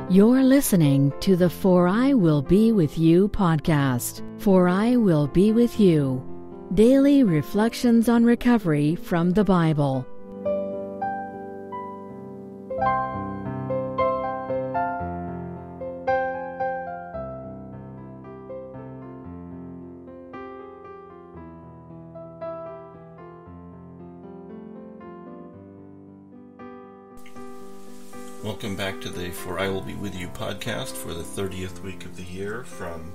You're listening to the For I Will Be With You podcast. For I Will Be With You. Daily reflections on recovery from the Bible. Welcome back to the For I Will Be With You podcast for the 30th week of the year from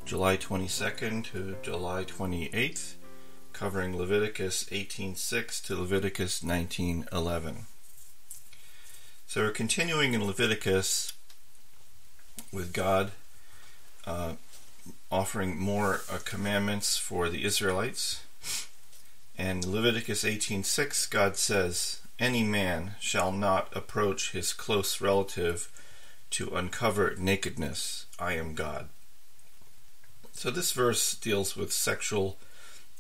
July 22nd to July 28th, covering Leviticus 18:6 to Leviticus 19:11. So we're continuing in Leviticus with God offering more commandments for the Israelites. And Leviticus 18:6, God says, "Any man shall not approach his close relative to uncover nakedness. I am God." So this verse deals with sexual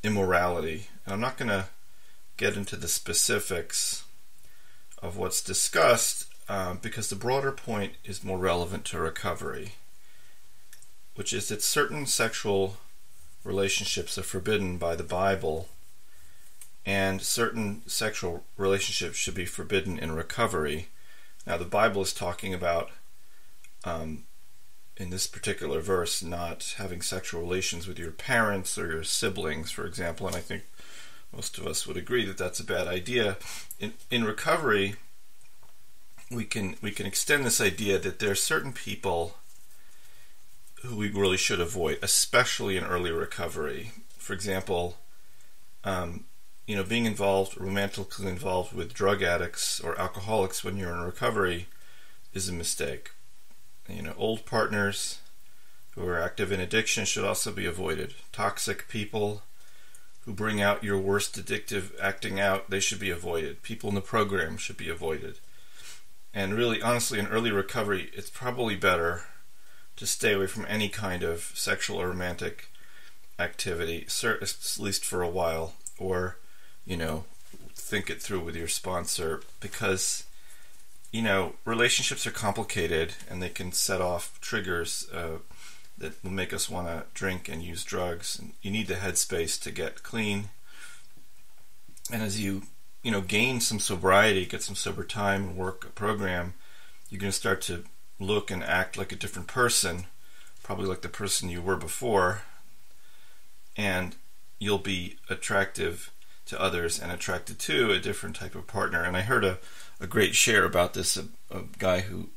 immorality. And I'm not going to get into the specifics of what's discussed because the broader point is more relevant to recovery, which is that certain sexual relationships are forbidden by the Bible, and certain sexual relationships should be forbidden in recovery. Now, the Bible is talking about, in this particular verse, not having sexual relations with your parents or your siblings, for example, and I think most of us would agree that that's a bad idea. In recovery, we can extend this idea that there are certain people who we really should avoid, especially in early recovery. For example, being romantically involved with drug addicts or alcoholics when you're in recovery is a mistake. Old partners who are active in addiction should also be avoided. Toxic people who bring out your worst addictive acting out, they should be avoided. People in the program should be avoided. And really, honestly, in early recovery, it's probably better to stay away from any kind of sexual or romantic activity, at least for a while, or think it through with your sponsor, because relationships are complicated and they can set off triggers that will make us want to drink and use drugs, and you need the headspace to get clean. And as you gain some sobriety, get some sober time and work a program, you're going to start to look and act like a different person, probably like the person you were before, and you'll be attractive to others and attracted to a different type of partner. And I heard a great share about this, a guy who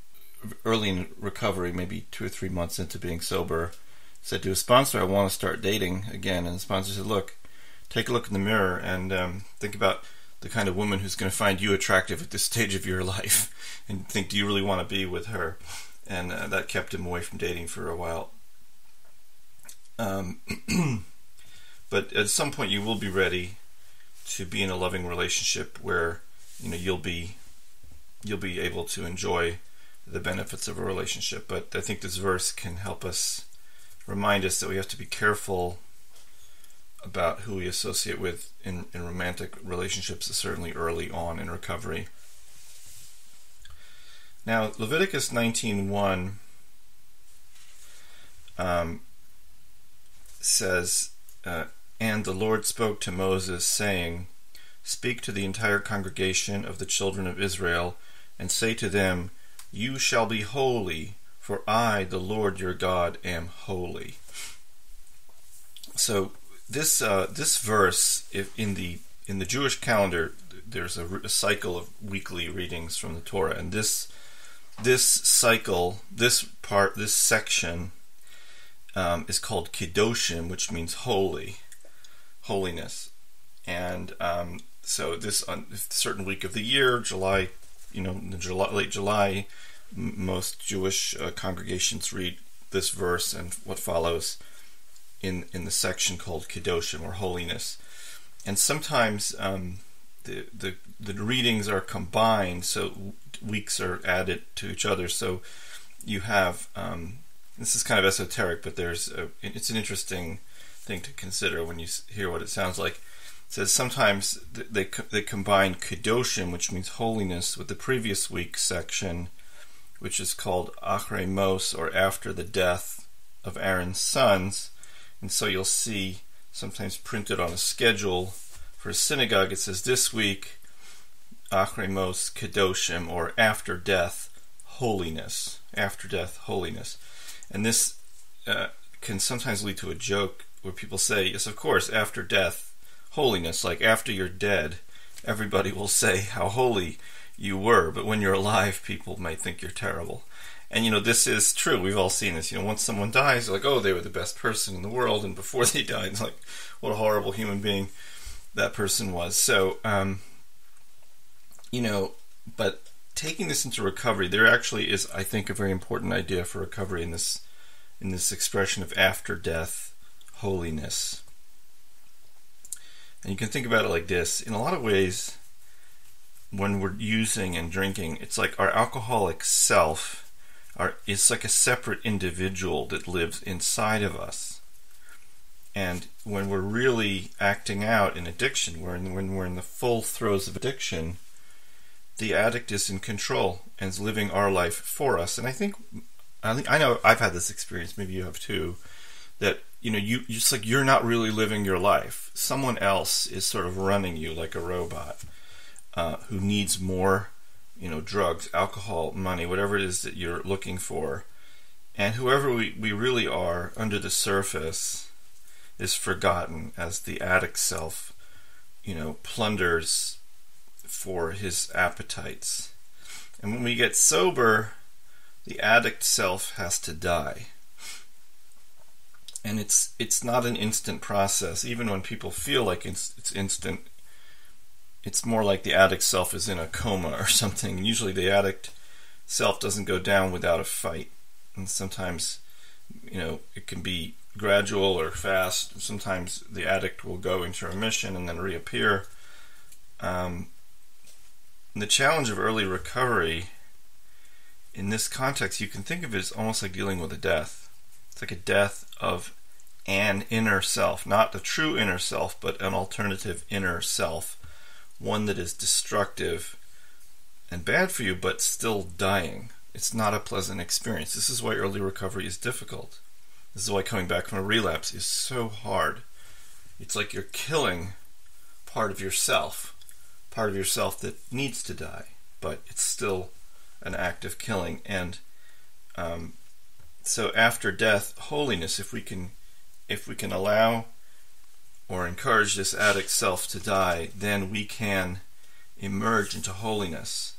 early in recovery, maybe 2 or 3 months into being sober, said to his sponsor, "I want to start dating again." And the sponsor said, "Look, take a look in the mirror and think about the kind of woman who's going to find you attractive at this stage of your life, and think, do you really want to be with her?" And that kept him away from dating for a while. But at some point you will be ready to be in a loving relationship where you'll be able to enjoy the benefits of a relationship. But I think this verse can help us, remind us that we have to be careful about who we associate with in romantic relationships, certainly early on in recovery. Now, Leviticus 19:1 says, "And the Lord spoke to Moses, saying, Speak to the entire congregation of the children of Israel, and say to them, You shall be holy, for I, the Lord your God, am holy." So this verse, in the Jewish calendar, there's a cycle of weekly readings from the Torah, and this cycle, this section is called Kedoshim, which means holiness. And so this on a certain week of the year, July, late July, most Jewish congregations read this verse and what follows in the section called Kedoshim, or holiness. And sometimes the readings are combined, so weeks are added to each other. So you have this is kind of esoteric, but it's an interesting thing to consider when you hear what it sounds like. It says sometimes they combine Kedoshim, which means holiness, with the previous week's section, which is called Achrei Mos, or after the death of Aaron's sons. And so you'll see sometimes printed on a schedule for a synagogue, it says this week, Achrei Mos Kedoshim, or after death holiness. After death holiness. And this can sometimes lead to a joke where people say, yes, of course, after death holiness, like after you're dead, everybody will say how holy you were, but when you're alive, people might think you're terrible. And this is true. We've all seen this. Once someone dies, they're like, oh, they were the best person in the world, and before they died, it's like, what a horrible human being that person was. So, but taking this into recovery, there actually is, I think, a very important idea for recovery in this expression of after death holiness. And you can think about it like this. In a lot of ways, when we're using and drinking, it's like our alcoholic self is like a separate individual that lives inside of us. And when we're really acting out in addiction, when we're in the full throes of addiction, the addict is in control and is living our life for us. And I know I've had this experience, maybe you have too, that you just like you're not really living your life. Someone else is sort of running you like a robot who needs more, drugs, alcohol, money, whatever it is that you're looking for. And whoever we really are under the surface is forgotten as the addict self, plunders for his appetites. And when we get sober, the addict self has to die. And it's not an instant process. Even when people feel like it's instant, it's more like the addict self is in a coma or something. And usually the addict self doesn't go down without a fight. And sometimes, it can be gradual or fast. Sometimes the addict will go into remission and then reappear. The challenge of early recovery, in this context, you can think of it as almost like dealing with a death. It's like a death of an inner self, not the true inner self, but an alternative inner self, one that is destructive and bad for you, but still dying. It's not a pleasant experience. This is why early recovery is difficult. This is why coming back from a relapse is so hard. It's like you're killing part of yourself that needs to die, but it's still an act of killing. And so after death, holiness, if we can allow or encourage this addict self to die, then we can emerge into holiness.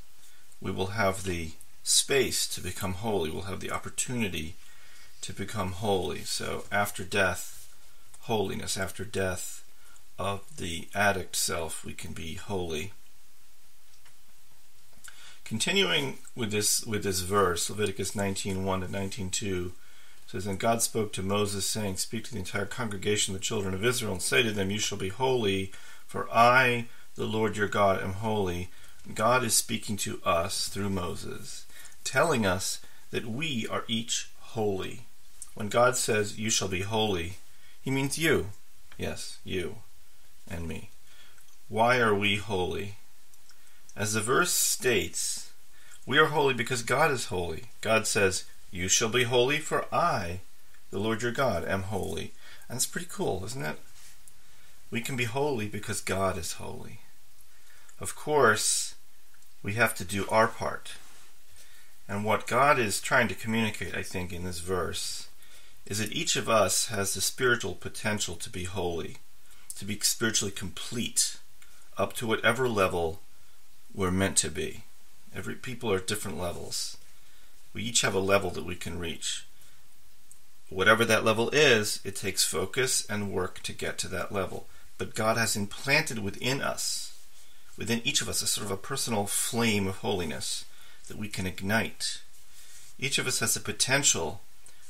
We will have the space to become holy. We'll have the opportunity to become holy. So after death, holiness. After death of the addict self, we can be holy. Continuing with this verse, Leviticus 19:1 to 19:2, says, "And God spoke to Moses, saying, Speak to the entire congregation of the children of Israel, and say to them, You shall be holy, for I, the Lord your God, am holy." God is speaking to us through Moses, telling us that we are each holy. When God says, "You shall be holy," he means you. Yes, you and me. Why are we holy? As the verse states, we are holy because God is holy. God says, "You shall be holy, for I, the Lord your God, am holy." And it's pretty cool, isn't it? We can be holy because God is holy. Of course, we have to do our part. And what God is trying to communicate, I think, in this verse, is that each of us has the spiritual potential to be holy, to be spiritually complete, up to whatever level we're meant to be. Every people are at different levels. We each have a level that we can reach. Whatever that level is, it takes focus and work to get to that level. But God has implanted within us, within each of us, a sort of a personal flame of holiness that we can ignite. Each of us has the potential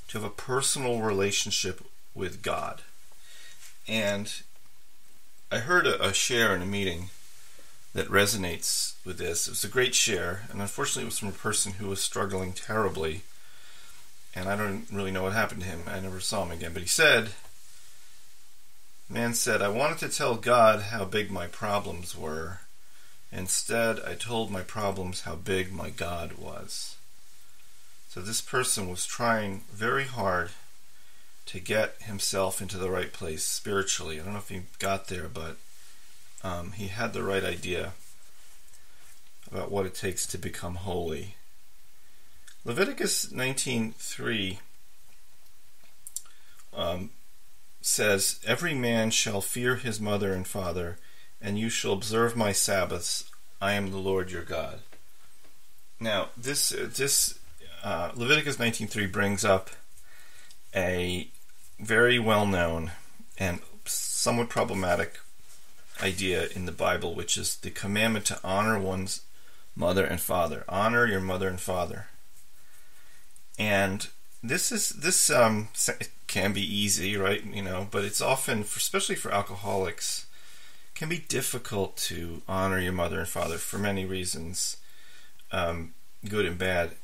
to have a personal relationship with God. And I heard a share in a meeting that resonates with this. It was a great share, and unfortunately it was from a person who was struggling terribly, and I don't really know what happened to him. I never saw him again, but he said, man said, "I wanted to tell God how big my problems were. Instead, I told my problems how big my God was." So this person was trying very hard to get himself into the right place spiritually. I don't know if he got there, but he had the right idea about what it takes to become holy. Leviticus 19:3 says, "Every man shall fear his mother and father, and you shall observe my Sabbaths. I am the Lord your God." Now, this Leviticus 19:3 brings up a very well-known and somewhat problematic idea in the Bible, which is the commandment to honor one's mother and father. Honor your mother and father. And this can be easy, right? But it's often, especially for alcoholics, can be difficult to honor your mother and father for many reasons, good and bad.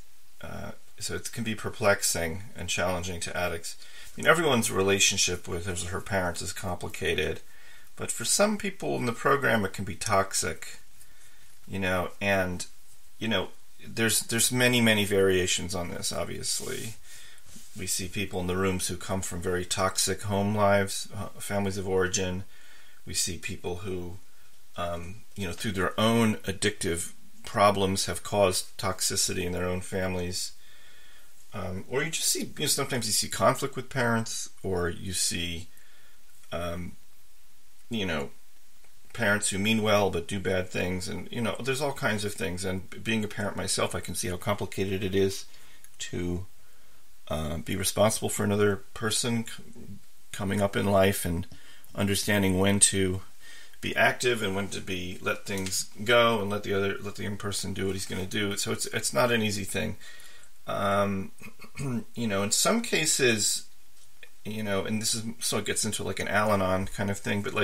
So it can be perplexing and challenging to addicts. Everyone's relationship with his or her parents is complicated, but for some people in the program it can be toxic, and there's many variations on this. Obviously, we see people in the rooms who come from very toxic home lives, families of origin. We see people who, through their own addictive problems have caused toxicity in their own families. Or you just see, sometimes you see conflict with parents, or you see, parents who mean well but do bad things, and there's all kinds of things. And being a parent myself, I can see how complicated it is to be responsible for another person coming up in life and understanding when to be active and when to let things go and let the young person do what he's going to do. So it's not an easy thing. In some cases, and this is, so it gets into like an Al-Anon kind of thing, but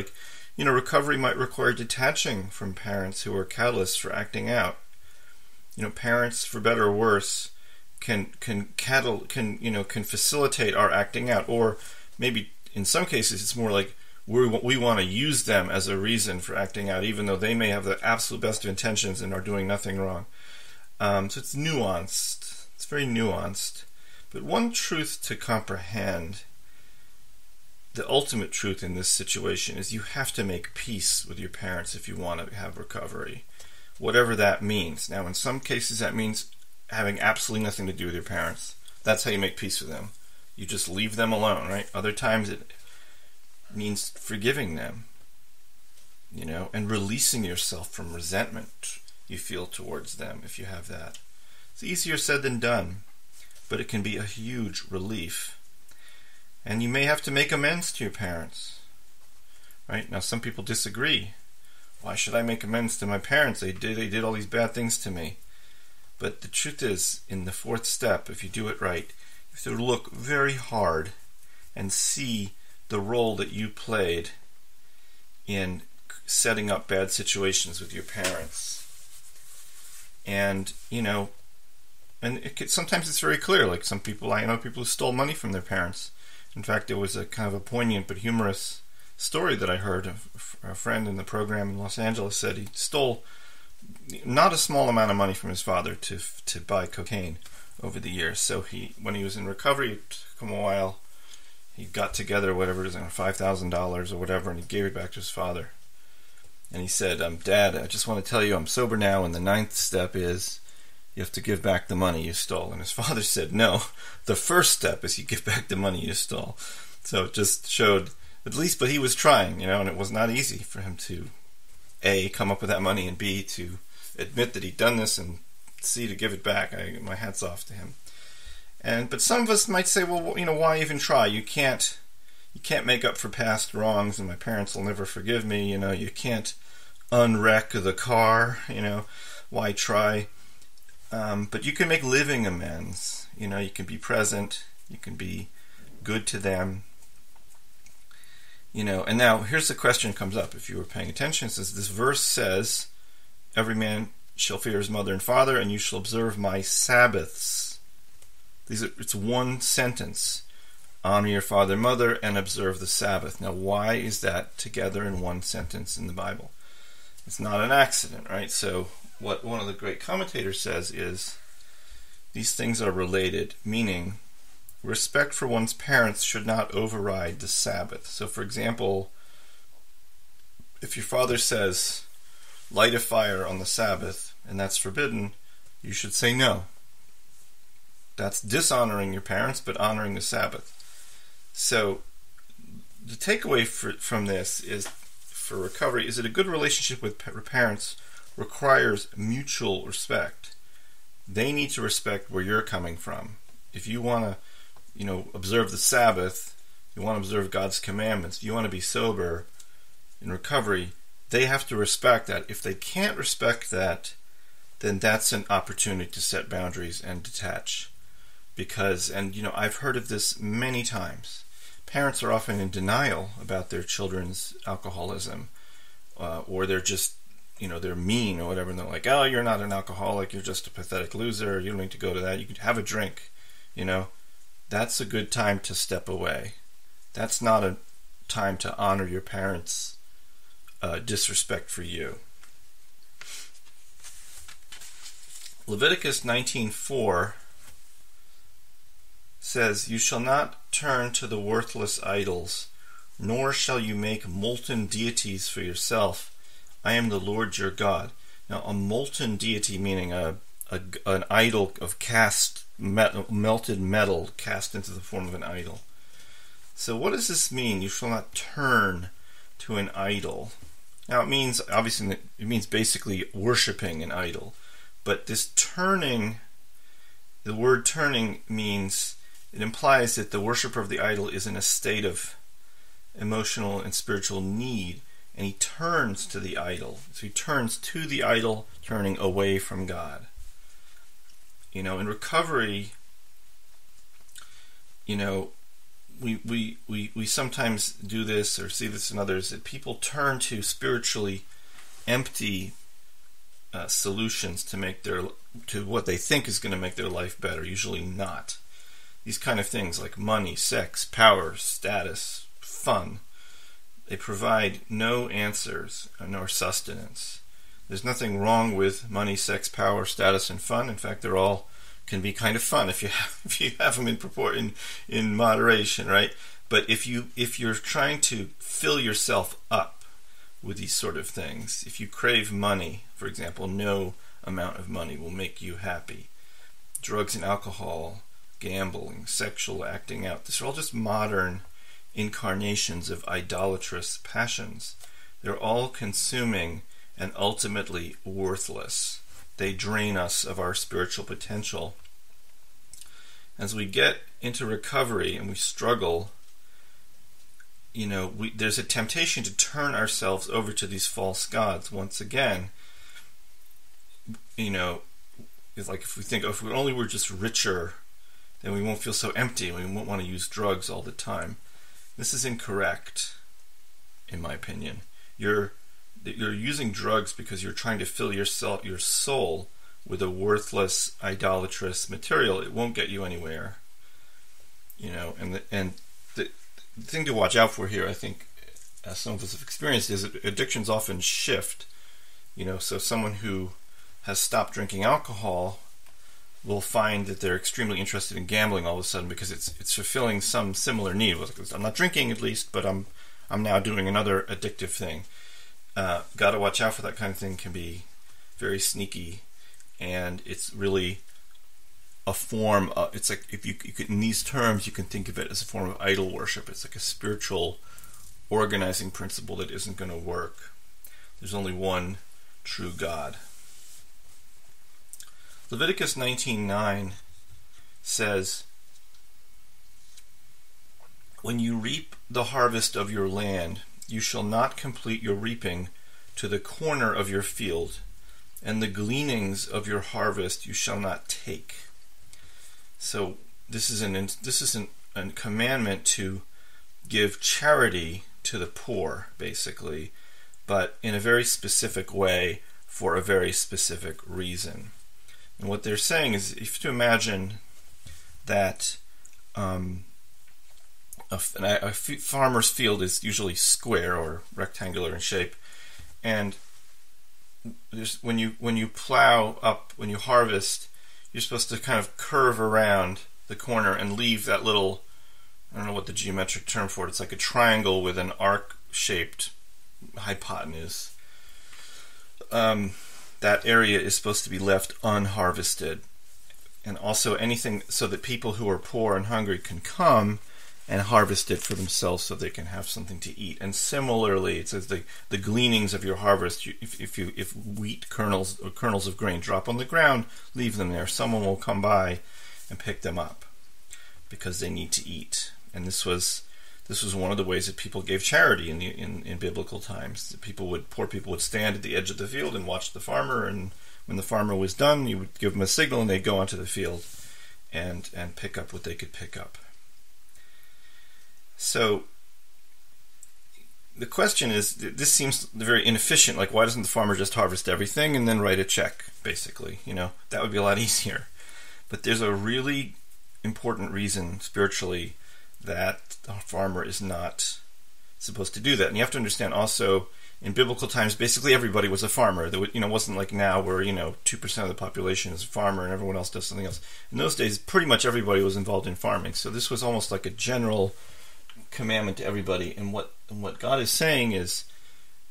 recovery might require detaching from parents who are catalysts for acting out. Parents, for better or worse, can facilitate our acting out, or maybe in some cases it's more like we want to use them as a reason for acting out, even though they may have the absolute best of intentions and are doing nothing wrong. So it's nuanced. It's very nuanced. But one truth to comprehend, the ultimate truth in this situation, is you have to make peace with your parents if you want to have recovery, whatever that means. Now, in some cases that means having absolutely nothing to do with your parents. That's how you make peace with them. You just leave them alone, right? Other times it means forgiving them, and releasing yourself from resentment you feel towards them if you have that. It's easier said than done, but it can be a huge relief. And you may have to make amends to your parents, right? Now, some people disagree. Why should I make amends to my parents? They did all these bad things to me. But the truth is, in the fourth step, if you do it right, you have to look very hard and see the role that you played in setting up bad situations with your parents. And, sometimes it's very clear. Like some people, I know people who stole money from their parents. In fact, there was a kind of a poignant but humorous story that I heard. A friend in the program in Los Angeles said he stole not a small amount of money from his father to buy cocaine over the years. So when he was in recovery, it took him a while. He got together whatever it is, $5,000 or whatever, and he gave it back to his father. And he said, "Dad, I just want to tell you I'm sober now, and the 9th step is you have to give back the money you stole." And his father said, "No, the first step is you give back the money you stole." So it just showed, at least, but he was trying, and it was not easy for him to, A, come up with that money, and B, to admit that he'd done this, and C, to give it back. My hat's off to him. But some of us might say, well, why even try? You can't make up for past wrongs, and my parents will never forgive me. You can't unwreck the car. Why try? But you can make living amends. You can be present. You can be good to them. And now here's the question comes up. If you were paying attention, it says, this verse says, "Every man shall fear his mother and father, and you shall observe my Sabbaths." It's one sentence. Honor your father and mother and observe the Sabbath. Now, why is that together in one sentence in the Bible? It's not an accident, right? So what one of the great commentators says is, these things are related, meaning respect for one's parents should not override the Sabbath. So, for example, if your father says, light a fire on the Sabbath, and that's forbidden, you should say no. That's dishonoring your parents, but honoring the Sabbath. So, the takeaway from this is, for recovery, is that a good relationship with parents requires mutual respect. They need to respect where you're coming from. If you want to, observe the Sabbath, you want to observe God's commandments, you want to be sober in recovery, they have to respect that. If they can't respect that, then that's an opportunity to set boundaries and detach. Because, I've heard of this many times, parents are often in denial about their children's alcoholism, or they're just, they're mean or whatever, and they're like, oh, you're not an alcoholic, you're just a pathetic loser, you don't need to go to that, you can have a drink, That's a good time to step away. That's not a time to honor your parents' disrespect for you. Leviticus 19:4 says, you shall not turn to the worthless idols, nor shall you make molten deities for yourself. I am the Lord your God. Now, a molten deity meaning an idol of melted metal cast into the form of an idol. So what does this mean? You shall not turn to an idol. Now, it means basically worshiping an idol. But this turning, the word turning means, it implies that the worshiper of the idol is in a state of emotional and spiritual need, and he turns to the idol. So he turns to the idol, turning away from God. In recovery, we sometimes do this or see this in others, that people turn to spiritually empty solutions to what they think is going to make their life better. Usually not. These kind of things like money, sex, power, status, fun, they provide no answers nor sustenance. There's nothing wrong with money, sex, power, status, and fun. In fact, they're all can be kind of fun if you have them in moderation, right? But if you're trying to fill yourself up with these sort of things, if you crave money, for example, no amount of money will make you happy. Drugs and alcohol, gambling, sexual acting out, these are all just modern incarnations of idolatrous passions. They're all consuming and ultimately worthless. They drain us of our spiritual potential. As we get into recovery and we struggle, there's a temptation to turn ourselves over to these false gods once again. It's like if we think, if we only were just richer, then we won't feel so empty and we won't want to use drugs all the time. This is incorrect, in my opinion. You're using drugs because you're trying to fill your soul with a worthless, idolatrous material. It won't get you anywhere. And the thing to watch out for here, I think, as some of us have experienced, is that addictions often shift. So someone who has stopped drinking alcohol will find that they're extremely interested in gambling all of a sudden because it's fulfilling some similar need. I'm not drinking, at least, but I'm now doing another addictive thing. Got to watch out for that kind of thing. Can be very sneaky, and it's really a form of, it's like, if you could, in these terms, you can think of it as a form of idol worship. It's like a spiritual organizing principle that isn't going to work. There's only one true God. Leviticus 19:9 says, when you reap the harvest of your land, you shall not complete your reaping to the corner of your field, and the gleanings of your harvest you shall not take. So this is a commandment to give charity to the poor, basically, but in a very specific way for a very specific reason. And what they're saying is, if you imagine that a farmer's field is usually square or rectangular in shape, and when you plow up, when you harvest, you're supposed to kind of curve around the corner and leave that little, I don't know what the geometric term for it, it's like a triangle with an arc-shaped hypotenuse. That area is supposed to be left unharvested. And also anything so that people who are poor and hungry can come and harvest it for themselves so they can have something to eat. And similarly, it says the gleanings of your harvest, if wheat kernels or kernels of grain drop on the ground, leave them there. Someone will come by and pick them up because they need to eat. And this was one of the ways that people gave charity in biblical times. Poor people would stand at the edge of the field and watch the farmer, and when the farmer was done, you would give them a signal and they'd go onto the field and pick up what they could pick up. So the question is, this seems very inefficient. Like, why doesn't the farmer just harvest everything and then write a check, basically? That would be a lot easier. But there's a really important reason spiritually that the farmer is not supposed to do that. And you have to understand also, in biblical times, basically everybody was a farmer. There wasn't like now where 2% of the population is a farmer and everyone else does something else. In those days, pretty much everybody was involved in farming. So this was almost like a general commandment to everybody. And what God is saying is,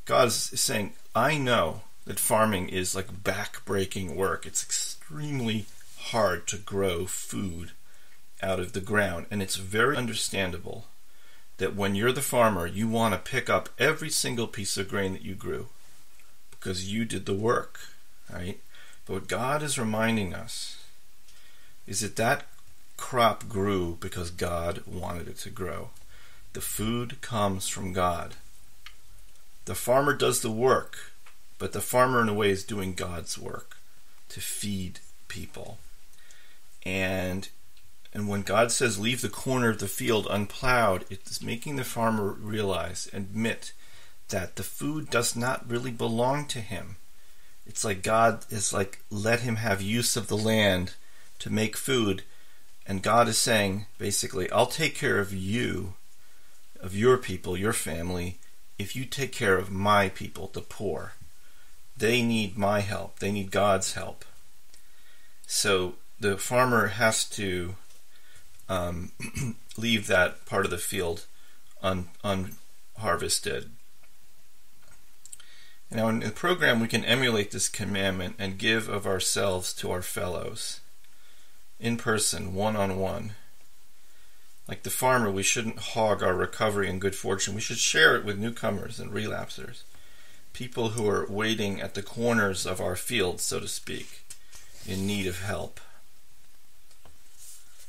I know that farming is like back-breaking work. It's extremely hard to grow food out of the ground, and it's very understandable that when you're the farmer, you want to pick up every single piece of grain that you grew because you did the work, right? But what God is reminding us is that crop grew because God wanted it to grow. The food comes from God. The farmer does the work, but the farmer in a way is doing God's work to feed people. And when God says leave the corner of the field unplowed, it's making the farmer admit that the food does not really belong to him. It's like God is like, let him have use of the land to make food. And God is saying, basically, I'll take care of you, of your people, your family, if you take care of my people, the poor. They need my help. They need God's help. So the farmer has to leave that part of the field unharvested. Now in the program we can emulate this commandment and give of ourselves to our fellows in person, one-on-one. Like the farmer, we shouldn't hog our recovery and good fortune. We should share it with newcomers and relapsers, people who are waiting at the corners of our field, so to speak, in need of help.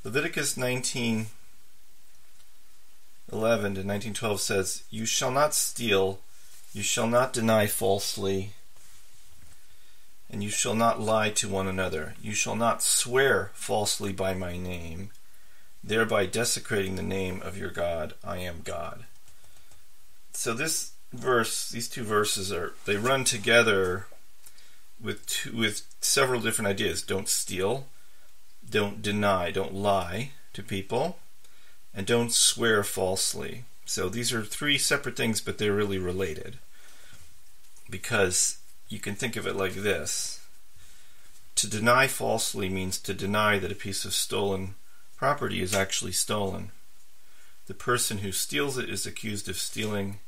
Leviticus 19:11 to 19:12 says, "You shall not steal, you shall not deny falsely, and you shall not lie to one another. You shall not swear falsely by my name, thereby desecrating the name of your God. I am God." So these two verses they run together with several different ideas. Don't steal, don't deny, don't lie to people, and don't swear falsely. So these are three separate things, but they're really related. Because you can think of it like this. To deny falsely means to deny that a piece of stolen property is actually stolen. The person who steals it is accused of stealing.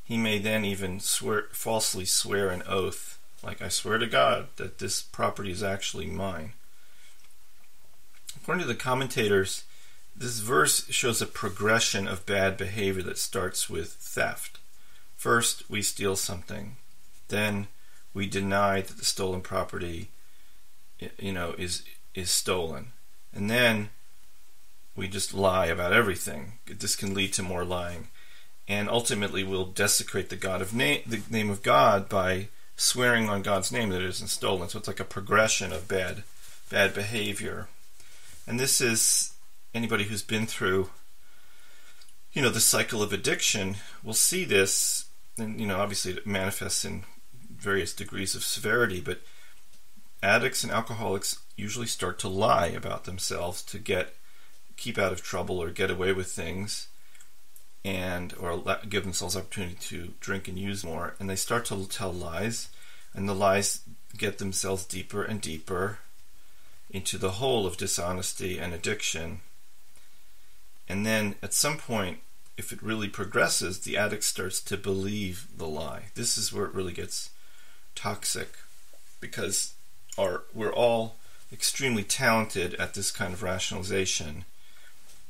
He may then even falsely swear an oath, like, I swear to God that this property is actually mine. According to the commentators, this verse shows a progression of bad behavior that starts with theft. First, we steal something. Then we deny that the stolen property, is stolen. And then we just lie about everything. This can lead to more lying. And ultimately we'll desecrate the name of God by swearing on God's name that it isn't stolen. So it's like a progression of bad behavior. And this is, anybody who's been through, the cycle of addiction will see this, and, obviously it manifests in various degrees of severity, but addicts and alcoholics usually start to lie about themselves to keep out of trouble or get away with things, or give themselves opportunity to drink and use more, and they start to tell lies, and the lies get themselves deeper and deeper, into the hole of dishonesty and addiction. And then at some point, if it really progresses, the addict starts to believe the lie. This is where it really gets toxic, because we're all extremely talented at this kind of rationalization.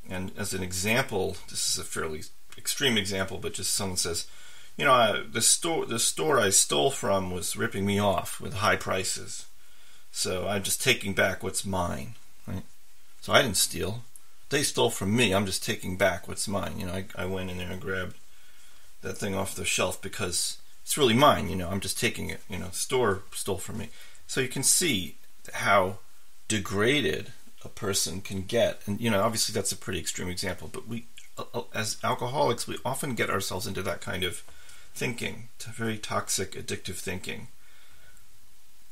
And as an example, this is a fairly extreme example, but just someone says, the store I stole from was ripping me off with high prices, so I'm just taking back what's mine, right? So I didn't steal. They stole from me. I'm just taking back what's mine. I went in there and grabbed that thing off the shelf because it's really mine. I'm just taking it. The store stole from me. So you can see how degraded a person can get. And, obviously that's a pretty extreme example, but we, as alcoholics, we often get ourselves into that kind of thinking, very toxic, addictive thinking.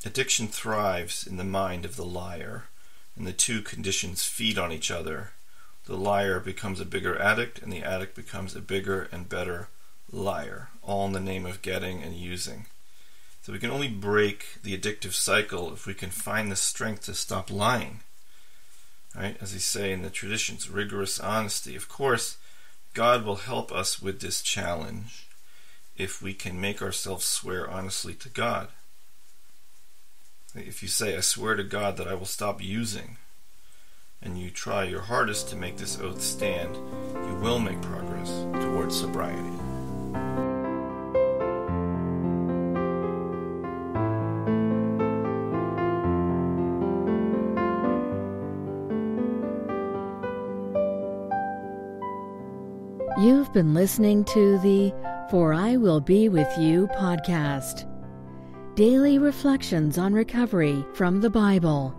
Addiction thrives in the mind of the liar, and the two conditions feed on each other. The liar becomes a bigger addict, and the addict becomes a bigger and better liar, all in the name of getting and using. So we can only break the addictive cycle if we can find the strength to stop lying. Right? As they say in the traditions, rigorous honesty. Of course, God will help us with this challenge if we can make ourselves swear honestly to God. If you say, I swear to God that I will stop using, and you try your hardest to make this oath stand, you will make progress towards sobriety. You've been listening to the For I Will Be With You podcast. Daily reflections on recovery from the Bible.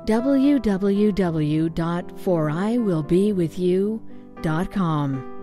www.foriwillbewithyou.com